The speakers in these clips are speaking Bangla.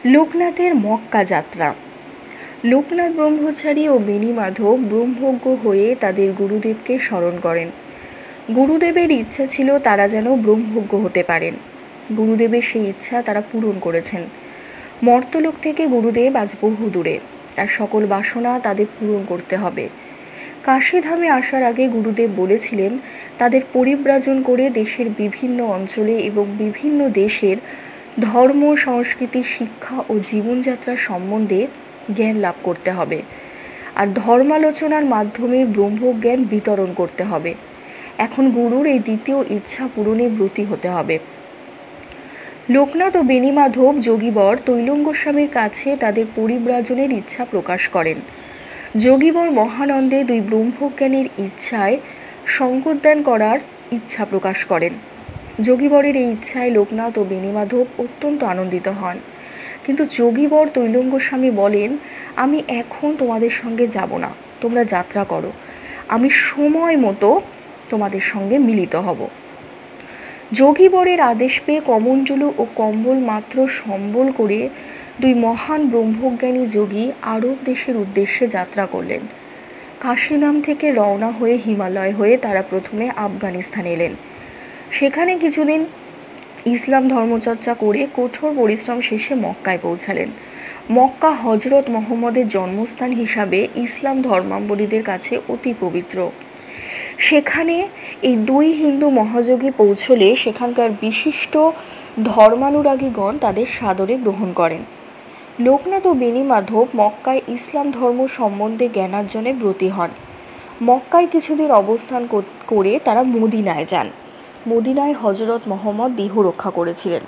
লোকনাথের মক্কা যাত্রা। লোকনাথ ব্রহ্মচারী ও বেণীমাধব ব্রহ্মজ্ঞ হয়ে তাদের গুরুদেবকে স্মরণ করেন। গুরুদেবের ইচ্ছা ছিল তারা যেন ব্রহ্মজ্ঞ হতে পারেন। গুরুদেবের সেই ইচ্ছা তারা পূরণ করেছেন। মর্তলোক থেকে গুরুদেব আজ বহু দূরে, তার সকল বাসনা তাদের পূরণ করতে হবে। কাশীধামে আসার আগে গুরুদেব বলেছিলেন তাদের পরিব্রাজন করে দেশের বিভিন্ন অঞ্চলে এবং বিভিন্ন দেশের ধর্ম, সংস্কৃতি, শিক্ষা ও জীবনযাত্রা সম্বন্ধে জ্ঞান লাভ করতে হবে, আর ধর্মালোচনার মাধ্যমে ব্রহ্মজ্ঞান বিতরণ করতে হবে। এখন গুরুর এই দ্বিতীয় ইচ্ছা পূরণে ব্রতী হতে হবে। লোকনাথ ও বেণীমাধব যোগীবর তৈলঙ্গ গোস্বামীর কাছে তাদের পরিব্রাজনের ইচ্ছা প্রকাশ করেন। যোগীবর মহানন্দে দুই ব্রহ্মজ্ঞানের ইচ্ছায় সঙ্গদান করার ইচ্ছা প্রকাশ করেন। যোগীবরের এই ইচ্ছায় লোকনাথ ও বেণীমাধব অত্যন্ত আনন্দিত হন, কিন্তু যোগীবর তৈলঙ্গ গোস্বামী বলেন, আমি এখন তোমাদের সঙ্গে যাব না, তোমরা যাত্রা করো, আমি সময় মতো তোমাদের সঙ্গে মিলিত হব। যোগীবরের আদেশ পেয়ে কমণ্ডলু ও কম্বল মাত্র সম্বল করে দুই মহান ব্রহ্মজ্ঞানী যোগী আরব দেশের উদ্দেশ্যে যাত্রা করলেন। কাশীনাম থেকে রওনা হয়ে হিমালয় হয়ে তারা প্রথমে আফগানিস্তান এলেন। সেখানে কিছুদিন ইসলাম ধর্মচর্চা করে কঠোর পরিশ্রম শেষে মক্কায় পৌঁছালেন। মক্কা হজরত মোহাম্মদের জন্মস্থান হিসাবে ইসলাম ধর্মাবলম্বীদের কাছে অতি পবিত্র। সেখানে এই দুই হিন্দু মহাযোগী পৌঁছলে সেখানকার বিশিষ্ট ধর্মানুরাগীগণ তাদের সাদরে গ্রহণ করেন। লোকনাথ ও বেণীমাধব মক্কায় ইসলাম ধর্ম সম্বন্ধে জ্ঞানার্জনে ব্রতী হন। মক্কায় কিছুদিন অবস্থান করে তারা মদিনায় যান। মদিনায় হজরত মোহাম্মদ দেহ রক্ষা করেছিলেন।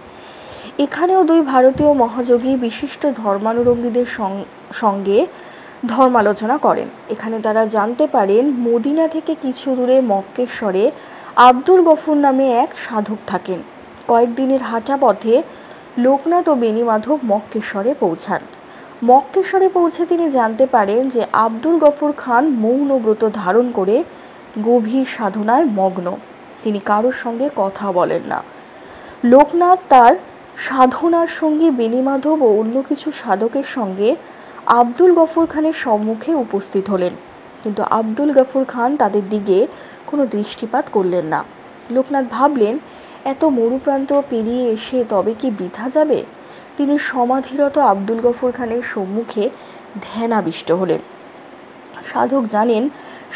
এখানেও দুই ভারতীয় মহাযোগী বিশিষ্ট ধর্মানুরাগীদের সঙ্গে ধর্মালোচনা করেন। এখানে তারা জানতে পারেন মদিনা থেকে কিছু দূরে মক্কেশ্বরে আব্দুল গফুর নামে এক সাধক থাকেন। কয়েকদিনের হাঁটা পথে লোকনাথ ও বেণীমাধব মক্কেশ্বরে পৌঁছান। মক্কেশ্বরে পৌঁছে তিনি জানতে পারেন যে আব্দুল গফুর খান মৌন ব্রত ধারণ করে গভীর সাধনায় মগ্ন। তিনি কারোর সঙ্গে কথা বলেন না। লোকনাথ তার সাধনার সঙ্গে বেণীমাধব ও অন্য কিছু সাধকের সঙ্গে আব্দুল গফুর খানের সম্মুখে উপস্থিত হলেন, কিন্তু আব্দুল গফুর খান তাদের দিকে কোনো দৃষ্টিপাত করলেন না। লোকনাথ ভাবলেন, এত মরুপ্রান্ত পেরিয়ে এসে তবে কি বৃথা যাবে? তিনি সমাধিরত আব্দুল গফুর খানের সম্মুখে ধ্যানাবিষ্ট হলেন। সাধক জানেন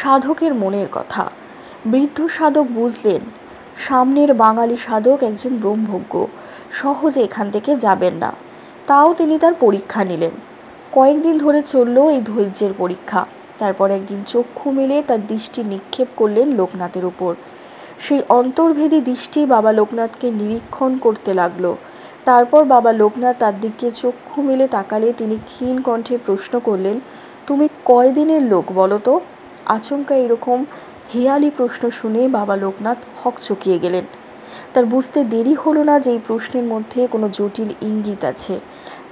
সাধকের মনের কথা। বৃদ্ধ সাধক বুঝলেন সামনের বাঙালি সাধক একজন ব্রহ্মজ্ঞ, সহজে এখান থেকে যাবেন না। তাও তিনি তার পরীক্ষা নিলেন। কয়েকদিন ধরে চলল এই ধৈর্যের পরীক্ষা। তারপর একদিন চক্ষু মেলে তার দৃষ্টি নিক্ষেপ করলেন লোকনাথের উপর। সেই অন্তর্ভেদী দৃষ্টি বাবা লোকনাথকে নিরীক্ষণ করতে লাগলো। তারপর বাবা লোকনাথ তার দিকে চক্ষু মেলে তাকালে তিনি ক্ষীণ কণ্ঠে প্রশ্ন করলেন, তুমি কয়দিনের লোক বলো তো? আচমকা এরকম হেয়ালি প্রশ্ন শুনে বাবা লোকনাথ হকচকিয়ে গেলেন। তার বুঝতে দেরি হলো না যে এই প্রশ্নের মধ্যে কোনো জটিল ইঙ্গিত আছে,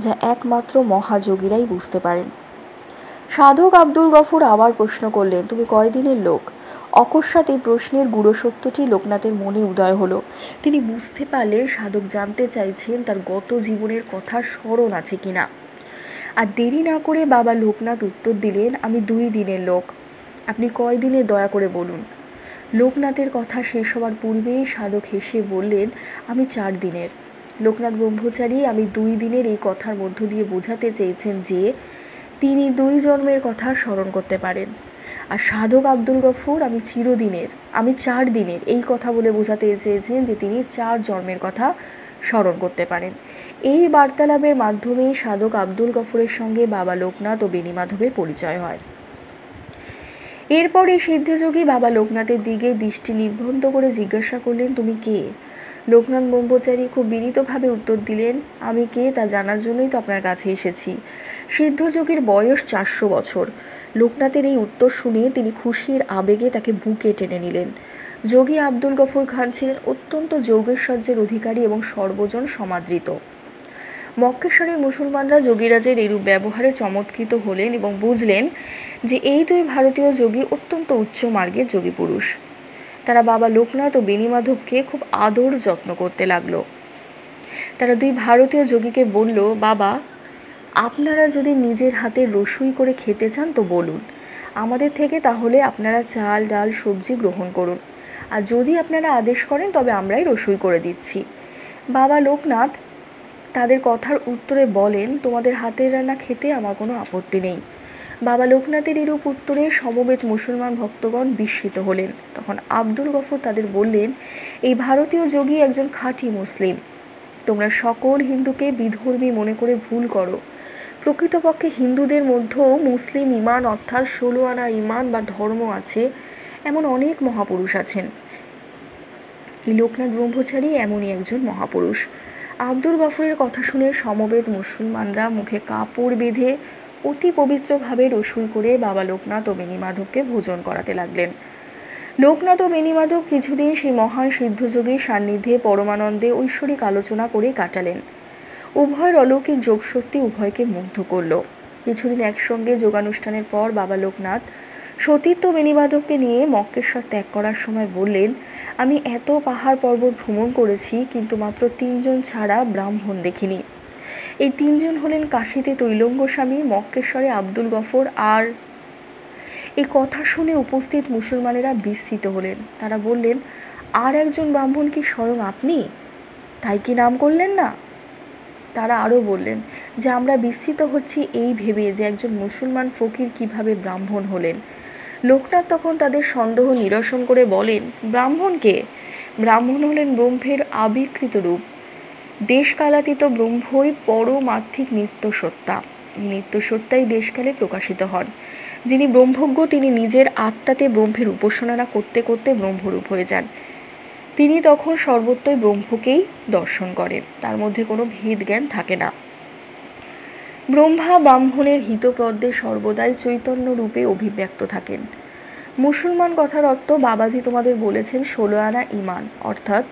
যা একমাত্র মহাযোগীরাই বুঝতে পারেন। সাধক আব্দুল গফুর আবার প্রশ্ন করলেন, তুমি কয়দিনের লোক? অকস্মাৎ এই প্রশ্নের গূঢ় সত্যটি লোকনাথের মনে উদয় হলো। তিনি বুঝতে পারলেন সাধক জানতে চাইছেন তার গত জীবনের কথা স্মরণ আছে কিনা। আর দেরি না করে বাবা লোকনাথ উত্তর দিলেন, আমি 2 দিনের লোক। আপনি কয়দিনের দয়া করে বলুন। লোকনাথের কথা শেষ হওয়ার পূর্বেই সাধক হেসে বললেন, আমি 4 দিনের। লোকনাথ ব্রহ্মচারী আমি 2 দিনের এই কথার মধ্য দিয়ে বোঝাতে চেয়েছেন যে তিনি 2 জন্মের কথা স্মরণ করতে পারেন। আর সাধক আব্দুল গফুর আমি চিরদিনের, আমি 4 দিনের এই কথা বলে বোঝাতে চেয়েছেন যে তিনি 4 জন্মের কথা স্মরণ করতে পারেন। এই বার্তালাপের মাধ্যমে সাধক আব্দুল গফুরের সঙ্গে বাবা লোকনাথ ও বেণীমাধবের পরিচয় হয়। এরপর এই সিদ্ধযোগী বাবা লোকনাথের দিকে দৃষ্টি নিবদ্ধ করে জিজ্ঞাসা করলেন, তুমি কে? লোকনাথ ব্রহ্মচারী খুব বিনীতভাবে উত্তর দিলেন, আমি কে তা জানার জন্যই তো আপনার কাছে এসেছি। সিদ্ধযোগীর বয়স 400 বছর। লোকনাথের এই উত্তর শুনে তিনি খুশির আবেগে তাকে বুকে টেনে নিলেন। যোগী আব্দুল গফুর খান ছিলেন অত্যন্ত যোগেশ্বর্যের অধিকারী এবং সর্বজন সমাদৃত। মক্কেশ্বরের মুসলমানরা যোগীরাজের এরূপ ব্যবহারে চমৎকৃত হলেন এবং বুঝলেন যে এই 2 ভারতীয় যোগী অত্যন্ত উচ্চ মার্গের যোগী পুরুষ। তারা বাবা লোকনাথ ও বেণীমাধবকে খুব আদর যত্ন করতে লাগলো। তারা 2 ভারতীয় যোগীকে বলল, বাবা আপনারা যদি নিজের হাতে রসুই করে খেতে চান তো বলুন আমাদের থেকে, তাহলে আপনারা চাল ডাল সবজি গ্রহণ করুন, আর যদি আপনারা আদেশ করেন তবে আমরাই রসুই করে দিচ্ছি। বাবা লোকনাথ তাদের কথার উত্তরে বলেন, তোমাদের হাতের রান্না খেতে আমার কোনো আপত্তি নেই। বাবা লোকনাথের এরূপ উত্তরে সমবেত মুসলমান ভক্তগণ বিস্মিত হলেন। তখন আব্দুল গফর তাদের বললেন, এই ভারতীয় যোগী একজন খাঁটি মুসলিম। তোমরা সকল হিন্দুকে বিধর্মী মনে করে ভুল করো। প্রকৃতপক্ষে হিন্দুদের মধ্যেও মুসলিম ইমান অর্থাৎ 16 আনা ইমান বা ধর্ম আছে, এমন অনেক মহাপুরুষ আছেন। এই লোকনাথ ব্রহ্মচারী এমনই একজন মহাপুরুষ। আব্দুল গফরের কথা শুনে সমবেত মুসলমানরা মুখে কাপড় বেঁধে অতি পবিত্রভাবে রসুই করে বাবা লোকনাথ ও বেণীমাধবকে ভোজন করাতে লাগলেন। লোকনাথ ও বেণীমাধব কিছুদিন সেই মহান সিদ্ধযোগীর সান্নিধ্যে পরমানন্দে ঐশ্বরিক আলোচনা করে কাটালেন। উভয়ের অলৌকিক যোগশক্তি উভয়কে মুগ্ধ করল। কিছুদিন একসঙ্গে যোগানুষ্ঠানের পর বাবা লোকনাথ সতীর্থ বেণীমাধবকে নিয়ে মক্কেশ্বর ত্যাগ করার সময় বললেন, আমি এত পাহাড় পর্বত ভ্রমণ করেছি, কিন্তু মাত্র 3 জন ছাড়া ব্রাহ্মণ দেখিনি। এই 3 জন হলেন কাশীতে তৈলঙ্গ স্বামী, মক্কেশ্বরে আব্দুল গফর। আর এই কথা শুনে উপস্থিত মুসলমানেরা বিস্মিত হলেন। তারা বললেন, আর একজন ব্রাহ্মণ কি স্বয়ং আপনি? তাই কি নাম করলেন না? তারা আরও বললেন যে আমরা বিস্মিত হচ্ছি এই ভেবে যে একজন মুসলমান ফকির কিভাবে ব্রাহ্মণ হলেন। লোকনাথ তখন তাদের সন্দেহ নিরসন করে বলেন, ব্রাহ্মণ কে? ব্রাহ্মণ হলেন ব্রহ্মের আবির্কৃত রূপ। দেশকালাতীত ব্রহ্মই পরমাত্মিক নিত্যসত্তা। এই নিত্যসত্তাই দেশকালে প্রকাশিত হন। যিনি ব্রহ্মজ্ঞ তিনি নিজের আত্মাতে ব্রহ্মের উপাসনা করতে করতে ব্রহ্মরূপ হয়ে যান। তিনি তখন সর্বত্রই ব্রহ্মকেই দর্শন করেন, তার মধ্যে কোনো ভেদ জ্ঞান থাকে না। ব্রহ্মা ব্রাহ্মণের হিতপদ্মে সর্বদাই চৈতন্য রূপে অভিব্যক্ত থাকেন। মুসলমান কথার অর্থ বাবাজি তোমাদের বলেছেন 16 আনা ইমান অর্থাৎ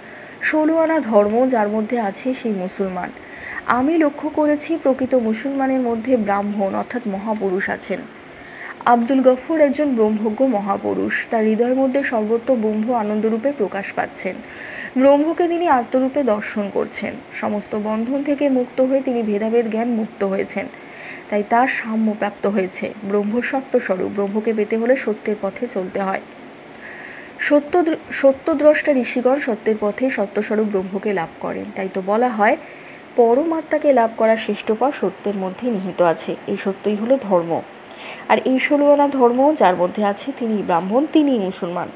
16 আনা ধর্ম যার মধ্যে আছে সেই মুসলমান। আমি লক্ষ্য করেছি প্রকৃত মুসলমানের মধ্যে ব্রাহ্মণ অর্থাৎ মহাপুরুষ আছেন। আব্দুল গফর একজন ব্রহ্মজ্ঞ মহাপুরুষ। তার হৃদয়ের মধ্যে সর্বত্র ব্রহ্ম আনন্দরূপে প্রকাশ পাচ্ছেন। ব্রহ্মকে তিনি আত্মরূপে দর্শন করছেন। সমস্ত বন্ধন থেকে মুক্ত হয়ে তিনি ভেদাভেদ জ্ঞান মুক্ত হয়েছেন, তাই তার সাম্য প্রাপ্ত হয়েছে। ব্রহ্ম সত্যস্বরূপ। ব্রহ্মকে পেতে হলে সত্যের পথে চলতে হয়। সত্যদ্রষ্টা ঋষিগণ সত্যের পথে সত্যস্বরূপ ব্রহ্মকে লাভ করেন। তাই তো বলা হয়, পরমাত্মাকে লাভ করার শ্রেষ্ঠ পথ সত্যের মধ্যে নিহিত আছে। এই সত্যই হলো ধর্ম। আর এই 16 আনা ধর্ম যার মধ্যে আছে তিনি ব্রাহ্মণ, তিনিই মুসলমান।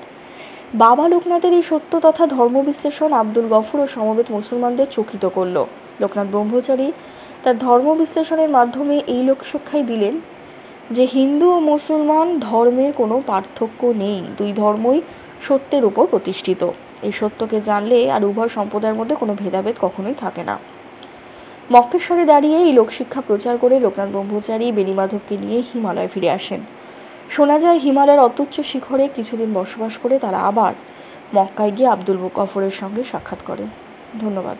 বাবা লোকনাথের এই সত্য তথা ধর্ম বিশ্লেষণ আব্দুল গফর ও সমবেত মুসলমানদের চকিত করল। লোকনাথ ব্রহ্মচারী তার ধর্ম বিশ্লেষণের মাধ্যমে এই লোকশিক্ষাই দিলেন যে হিন্দু ও মুসলমান ধর্মের কোনো পার্থক্য নেই, দুই ধর্মই সত্যের উপর প্রতিষ্ঠিত। এই সত্যকে জানলে আর উভয় সম্প্রদায়ের মধ্যে কোনো ভেদাভেদ কখনোই থাকে না। মক্কেশ্বরে দাঁড়িয়ে এই লোকশিক্ষা প্রচার করে লোকনাথ ব্রহ্মচারী বেণীমাধবকে নিয়ে হিমালয় ফিরে আসেন। শোনা যায় হিমালয়ের অত্যুচ্চ শিখরে কিছুদিন বসবাস করে তারা আবার মক্কায় গিয়ে আব্দুল গফরের সঙ্গে সাক্ষাৎ করেন। ধন্যবাদ।